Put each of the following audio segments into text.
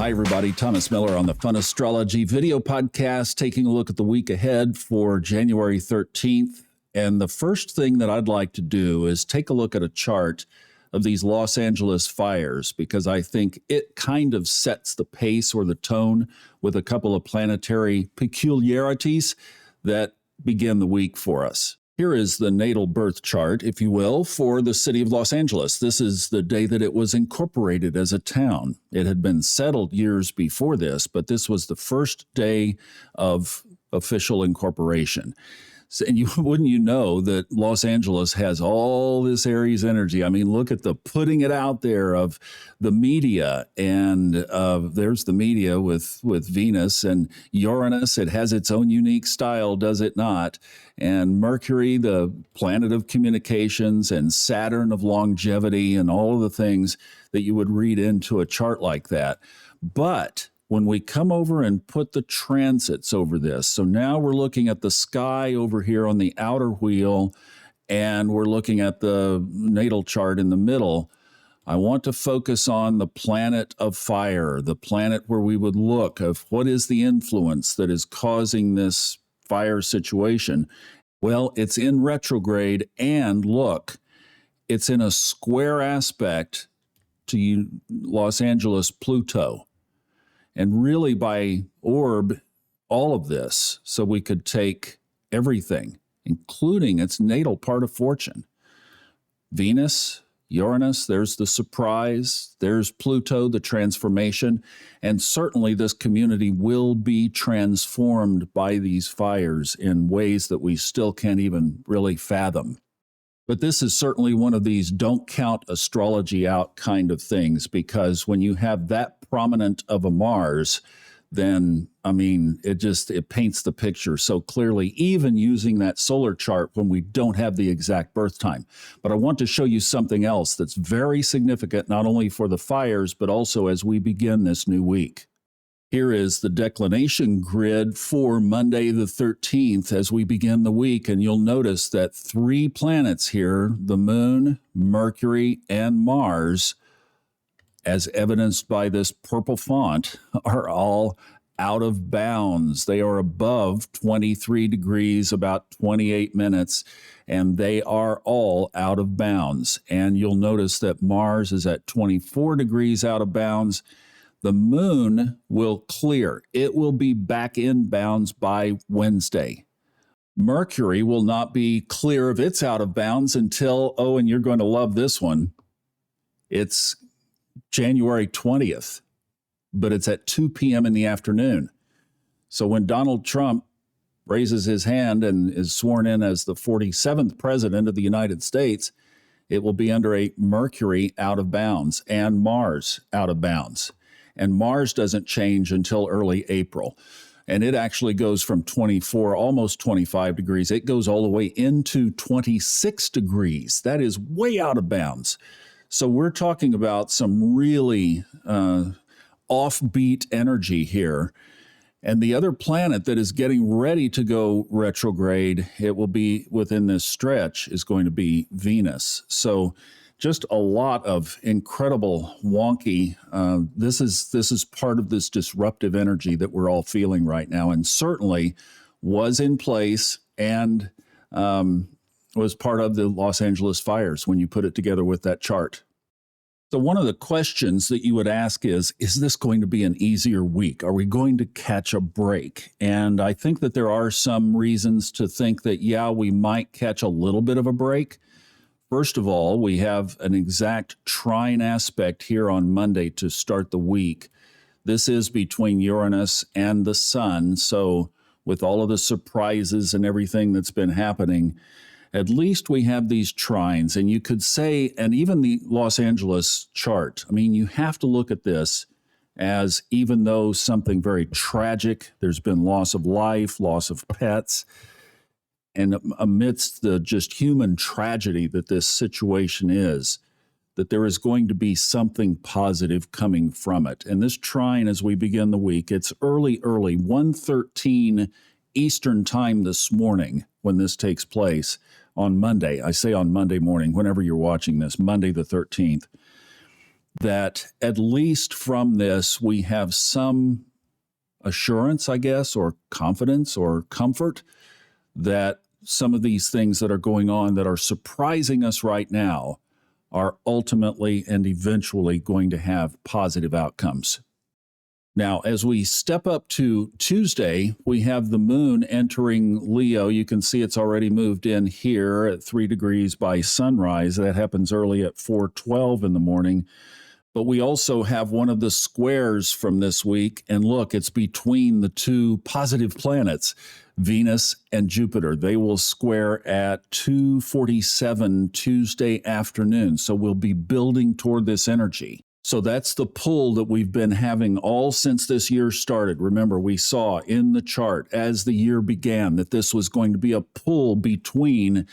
Hi, everybody. Thomas Miller on the Fun Astrology video podcast, taking a look at the week ahead for January 13th. And the first thing that I'd like to do is take a look at a chart of these Los Angeles fires, because I think it kind of sets the pace or the tone with a couple of planetary peculiarities that begin the week for us. Here is the natal birth chart, if you will, for the city of Los Angeles. This is the day that it was incorporated as a town. It had been settled years before this, but this was the first day of official incorporation. And wouldn't you know that Los Angeles has all this Aries energy? I mean, look at the putting it out there of the media, and there's the media with Venus and Uranus. It has its own unique style, does it not? And Mercury, the planet of communications, and Saturn of longevity, and all of the things that you would read into a chart like that. But when we come over and put the transits over this, so now we're looking at the sky over here on the outer wheel, and we're looking at the natal chart in the middle. I want to focus on the planet of fire, the planet where we would look of what is the influence that is causing this fire situation. Well, it's in retrograde, and look, it's in a square aspect to Los Angeles Pluto. And really by orb, all of this, so we could take everything, including its natal part of fortune. Venus, Uranus, there's the surprise, there's Pluto, the transformation, and certainly this community will be transformed by these fires in ways that we still can't even really fathom. But this is certainly one of these don't count astrology out kind of things, because when you have that prominent of a Mars, then, I mean, it paints the picture so clearly, even using that solar chart when we don't have the exact birth time. But I want to show you something else that's very significant, not only for the fires, but also as we begin this new week. Here is the declination grid for Monday the 13th as we begin the week, and you'll notice that 3 planets here, the Moon, Mercury, and Mars, as evidenced by this purple font, are all out of bounds. They are above 23 degrees, about 28 minutes, and they are all out of bounds. And you'll notice that Mars is at 24 degrees out of bounds. The Moon will clear. It will be back in bounds by Wednesday. Mercury will not be clear of its out of bounds until, and you're going to love this one, it's January 20th, but it's at 2 p.m. in the afternoon. So when Donald Trump raises his hand and is sworn in as the 47th president of the United States, it will be under a Mercury out of bounds and Mars out of bounds. And Mars doesn't change until early April. And it actually goes from 24, almost 25 degrees. It goes all the way into 26 degrees. That is way out of bounds. So we're talking about some really offbeat energy here. And the other planet that is getting ready to go retrograde, it will be within this stretch, is going to be Venus. So just a lot of incredible wonky. This is part of this disruptive energy that we're all feeling right now, and certainly was in place and was part of the Los Angeles fires when you put it together with that chart. So one of the questions that you would ask is this going to be an easier week? Are we going to catch a break? And I think that there are some reasons to think that, yeah, we might catch a little bit of a break. First of all, we have an exact trine aspect here on Monday to start the week. This is between Uranus and the Sun. So with all of the surprises and everything that's been happening, at least we have these trines. And you could say, and even the Los Angeles chart, I mean, you have to look at this as, even though something very tragic, there's been loss of life, loss of pets, and amidst the just human tragedy that this situation is, that there is going to be something positive coming from it. And this trine, as we begin the week, it's early, 1:13 Eastern time this morning when this takes place on Monday. I say on Monday morning, whenever you're watching this, Monday the 13th. that at least from this, we have some assurance, I guess, or confidence or comfort that some of these things that are going on that are surprising us right now are ultimately and eventually going to have positive outcomes. Now, as we step up to Tuesday, we have the moon entering Leo. You can see it's already moved in here at 3 degrees by sunrise. That happens early at 4:12 in the morning. But we also have one of the squares from this week. And look, it's between the two positive planets, Venus and Jupiter. They will square at 2:47 Tuesday afternoon. So we'll be building toward this energy. So that's the pull that we've been having all since this year started. Remember, we saw in the chart as the year began that this was going to be a pull between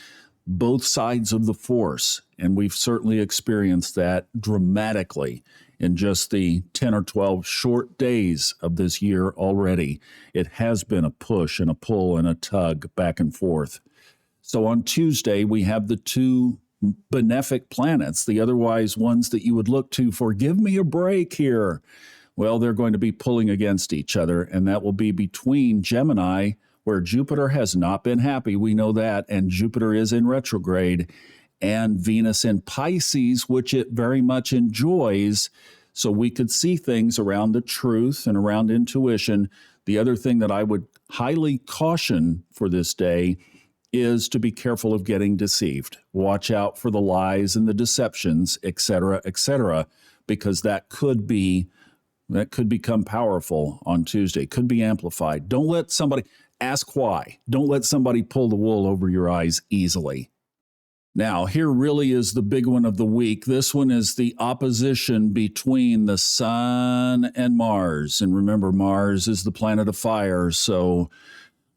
both sides of the force. And we've certainly experienced that dramatically in just the 10 or 12 short days of this year already. It has been a push and a pull and a tug back and forth. So on Tuesday, we have the two benefic planets, the otherwise ones that you would look to for, give me a break here. Well, they're going to be pulling against each other, and that will be between Gemini, where Jupiter has not been happy, we know that, and Jupiter is in retrograde, and Venus in Pisces, which it very much enjoys. So we could see things around the truth and around intuition. The other thing that I would highly caution for this day is to be careful of getting deceived. Watch out for the lies and the deceptions, etc., because that could become powerful on Tuesday, could be amplified. Don't let somebody ask why. Don't let somebody pull the wool over your eyes easily. Now, here really is the big one of the week. This one is the opposition between the Sun and Mars. And remember, Mars is the planet of fire. So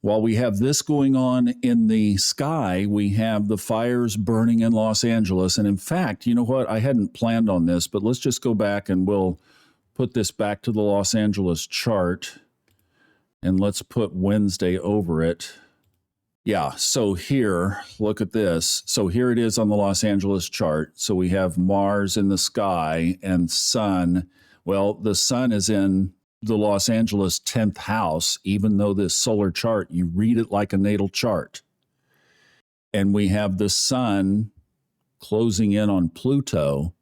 while we have this going on in the sky, we have the fires burning in Los Angeles. And in fact, you know what? I hadn't planned on this, but let's just go back and we'll put this back to the Los Angeles chart. And let's put Wednesday over it. Yeah, so here, look at this. So here it is on the Los Angeles chart. So we have Mars in the sky and Sun. Well, the Sun is in the Los Angeles 10th house, even though this solar chart, you read it like a natal chart. And we have the Sun closing in on Pluto,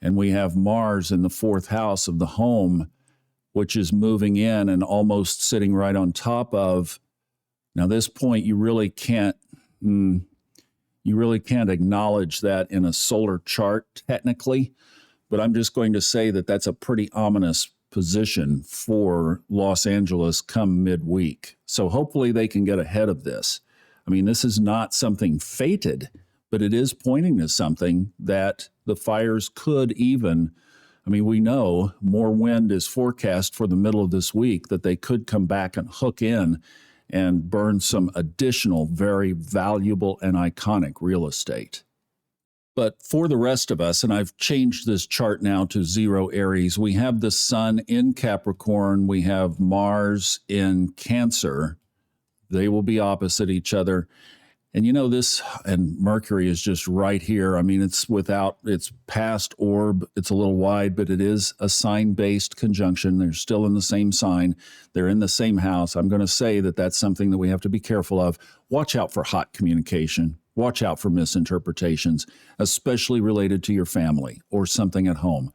and we have Mars in the 4th house of the home, which is moving in and almost sitting right on top of. Now, this point, you really can't acknowledge that in a solar chart technically, but I'm just going to say that that's a pretty ominous position for Los Angeles come midweek. So hopefully they can get ahead of this. I mean, this is not something fated, but it is pointing to something that the fires could even, I mean, we know more wind is forecast for the middle of this week, that they could come back and hook in and burn some additional very valuable and iconic real estate. But for the rest of us, and I've changed this chart now to 0 Aries, we have the Sun in Capricorn, we have Mars in Cancer. They will be opposite each other. And you know this, and Mercury is just right here. I mean, it's past orb. It's a little wide, but it is a sign-based conjunction. They're still in the same sign. They're in the same house. I'm going to say that that's something that we have to be careful of. Watch out for hot communication. Watch out for misinterpretations, especially related to your family or something at home,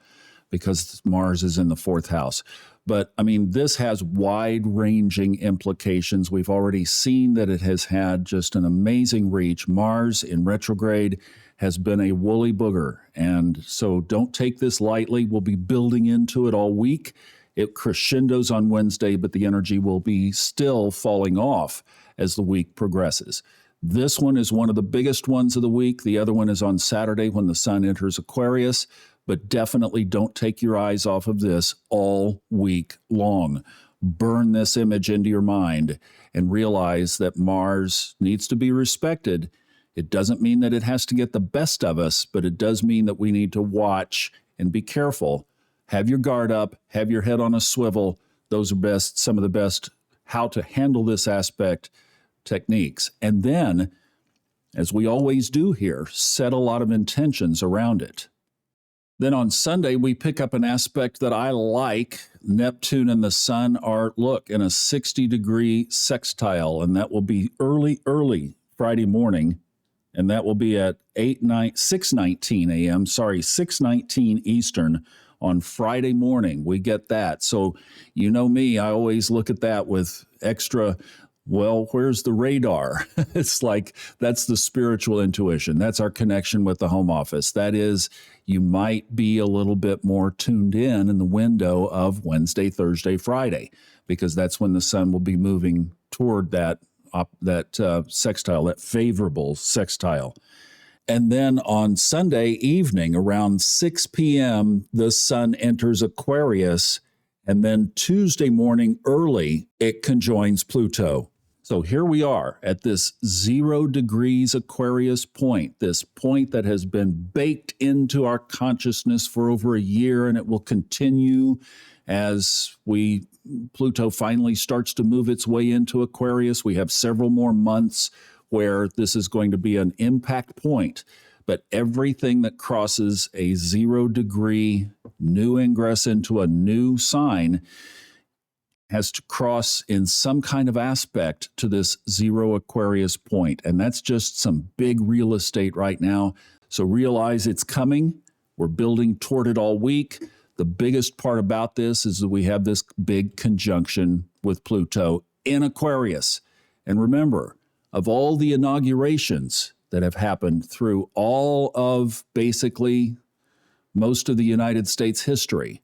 because Mars is in the 4th house. But, I mean, this has wide-ranging implications. We've already seen that it has had just an amazing reach. Mars in retrograde has been a woolly booger, and so don't take this lightly. We'll be building into it all week. It crescendos on Wednesday, but the energy will be still falling off as the week progresses. This one is one of the biggest ones of the week. The other one is on Saturday when the Sun enters Aquarius. But definitely don't take your eyes off of this all week long. Burn this image into your mind and realize that Mars needs to be respected. It doesn't mean that it has to get the best of us, but it does mean that we need to watch and be careful. Have your guard up, have your head on a swivel. Those are some of the best how to handle this aspect techniques. And then, as we always do here, set a lot of intentions around it. Then on Sunday, we pick up an aspect that I like. Neptune and the sun are, look, in a 60-degree sextile, and that will be early Friday morning, and that will be at 6:19 a.m., 6:19 Eastern on Friday morning. We get that. So you know me, I always look at that with extra, well, where's the radar? It's like that's the spiritual intuition. That's our connection with the home office. That is, you might be a little bit more tuned in the window of Wednesday, Thursday, Friday, because that's when the sun will be moving toward that sextile, that favorable sextile. And then on Sunday evening around 6 p.m., the sun enters Aquarius. And then Tuesday morning early, it conjoins Pluto. So here we are at this 0 degrees Aquarius point, this point that has been baked into our consciousness for over a year, and it will continue as Pluto finally starts to move its way into Aquarius. We have several more months where this is going to be an impact point, but everything that crosses a 0 degree new ingress into a new sign has to cross in some kind of aspect to this 0 Aquarius point. And that's just some big real estate right now. So realize it's coming. We're building toward it all week. The biggest part about this is that we have this big conjunction with Pluto in Aquarius. And remember, of all the inaugurations that have happened through all of basically most of the United States history,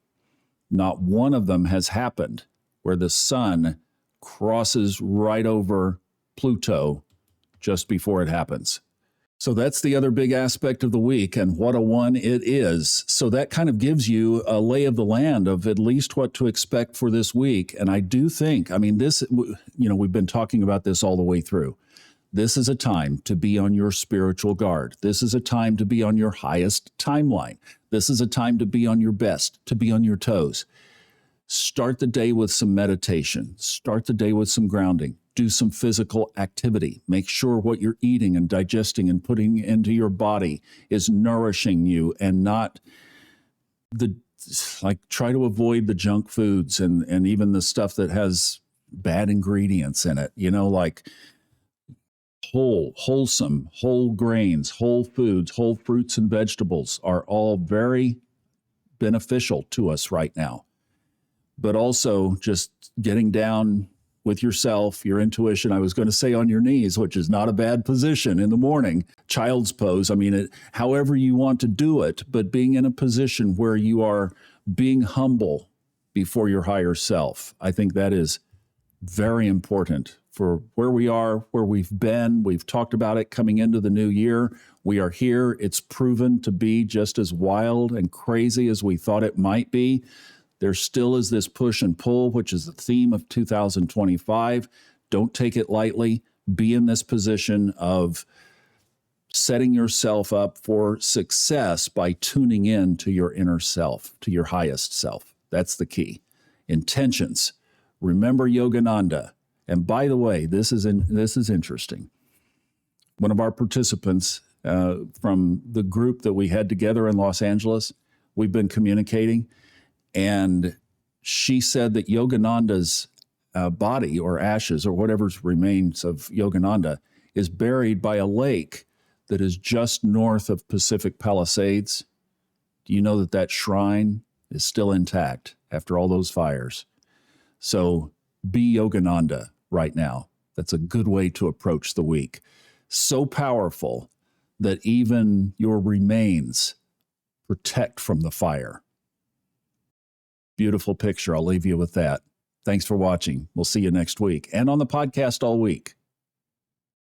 not one of them has happened where the sun crosses right over Pluto just before it happens. So that's the other big aspect of the week, and what a one it is. So that kind of gives you a lay of the land of at least what to expect for this week. And I do think, this, we've been talking about this all the way through. This is a time to be on your spiritual guard. This is a time to be on your highest timeline. This is a time to be on your best, to be on your toes. Start the day with some meditation. Start the day with some grounding. Do some physical activity. Make sure what you're eating and digesting and putting into your body is nourishing you and not try to avoid the junk foods and even the stuff that has bad ingredients in it, like wholesome, whole grains, whole foods, whole fruits and vegetables are all very beneficial to us right now. But also just getting down with yourself, your intuition. I was going to say on your knees, which is not a bad position in the morning, child's pose. However you want to do it, but being in a position where you are being humble before your higher self. I think that is very important for where we are, where we've been. We've talked about it coming into the new year. We are here. It's proven to be just as wild and crazy as we thought it might be. There still is this push and pull, which is the theme of 2025. Don't take it lightly. Be in this position of setting yourself up for success by tuning in to your inner self, to your highest self. That's the key. Intentions. Remember Yogananda. And by the way, this is interesting. One of our participants from the group that we had together in Los Angeles, we've been communicating, and she said that Yogananda's body or ashes or whatever remains of Yogananda is buried by a lake that is just north of Pacific Palisades. Do you know that shrine is still intact after all those fires? So be Yogananda right now. That's a good way to approach the week. So powerful that even your remains protect from the fire. Beautiful picture. I'll leave you with that. Thanks for watching. We'll see you next week and on the podcast all week.